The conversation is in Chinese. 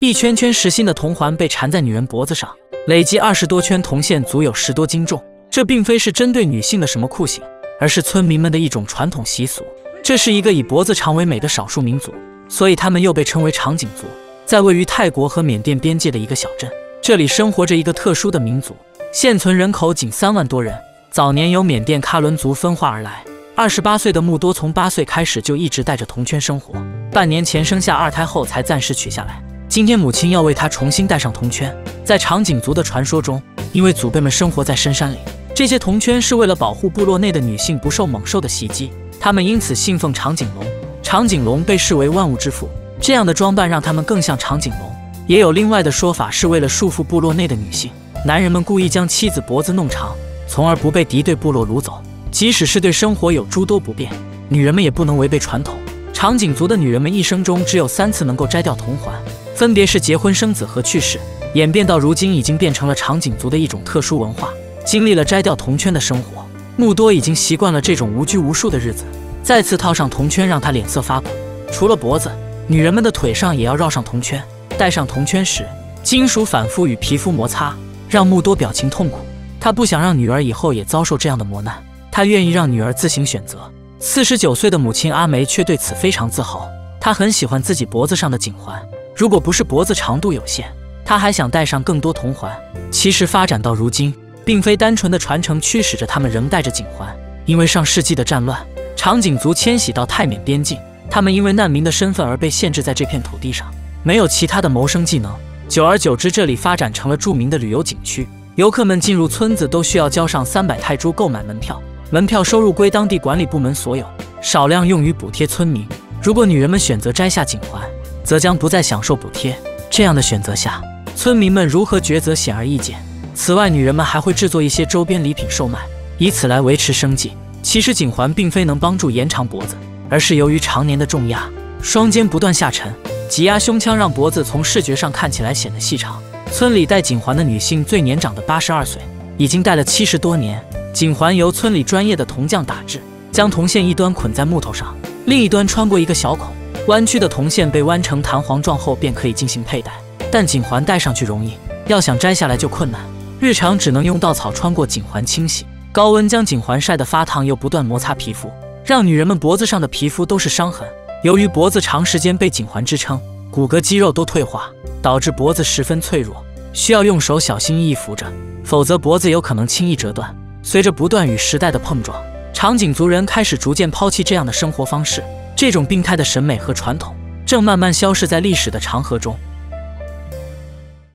一圈圈实心的铜环被缠在女人脖子上，累计20多圈铜线足有10多斤重。这并非是针对女性的什么酷刑，而是村民们的一种传统习俗。这是一个以脖子长为美的少数民族，所以他们又被称为长颈族。在位于泰国和缅甸边界的一个小镇，这里生活着一个特殊的民族，现存人口仅3万多人。早年由缅甸喀伦族分化而来。28岁的穆多从8岁开始就一直带着铜圈生活，半年前生下2胎后才暂时取下来。今天母亲要为他重新戴上铜圈。在长颈族的传说中，因为祖辈们生活在深山里，这些铜圈是为了保护部落内的女性不受猛兽的袭击，他们因此信奉长颈龙。长颈龙被视为万物之父，这样的装扮让他们更像长颈龙。也有另外的说法，是为了束缚部落内的女性，男人们故意将妻子脖子弄长，从而不被敌对部落掳走。即使是对生活有诸多不便，女人们也不能违背传统。长颈族的女人们一生中只有3次能够摘掉铜环，分别是结婚生子和去世。演变到如今，已经变成了长颈族的一种特殊文化。经历了摘掉铜圈的生活，穆多已经习惯了这种无拘无束的日子。再次套上铜圈让他脸色发苦。除了脖子，女人们的腿上也要绕上铜圈。戴上铜圈时，金属反复与皮肤摩擦，让穆多表情痛苦。他不想让女儿以后也遭受这样的磨难，他愿意让女儿自行选择。49岁的母亲阿梅却对此非常自豪，她很喜欢自己脖子上的颈环，如果不是脖子长度有限，她还想戴上更多铜环。其实发展到如今，并非单纯的传承驱使着他们仍戴着颈环，因为上世纪的战乱，长颈族迁徙到泰缅边境，他们因为难民的身份而被限制在这片土地上，没有其他的谋生技能。久而久之，这里发展成了著名的旅游景区，游客们进入村子都需要交上300泰铢购买门票，门票收入归当地管理部门所有，少量用于补贴村民。如果女人们选择摘下颈环，则将不再享受补贴。这样的选择下，村民们如何抉择显而易见。此外，女人们还会制作一些周边礼品售卖，以此来维持生计。其实颈环并非能帮助延长脖子，而是由于常年的重压，双肩不断下沉，挤压胸腔，让脖子从视觉上看起来显得细长。村里戴颈环的女性最年长的82岁，已经戴了70多年。颈环由村里专业的铜匠打制，将铜线一端捆在木头上，另一端穿过一个小孔，弯曲的铜线被弯成弹簧状后便可以进行佩戴。但颈环戴上去容易，要想摘下来就困难，日常只能用稻草穿过颈环清洗。高温将颈环晒得发烫，又不断摩擦皮肤，让女人们脖子上的皮肤都是伤痕。由于脖子长时间被颈环支撑，骨骼肌肉都退化，导致脖子十分脆弱，需要用手小心翼翼扶着，否则脖子有可能轻易折断。随着不断与时代的碰撞，长颈族人开始逐渐抛弃这样的生活方式，这种病态的审美和传统正慢慢消逝在历史的长河中。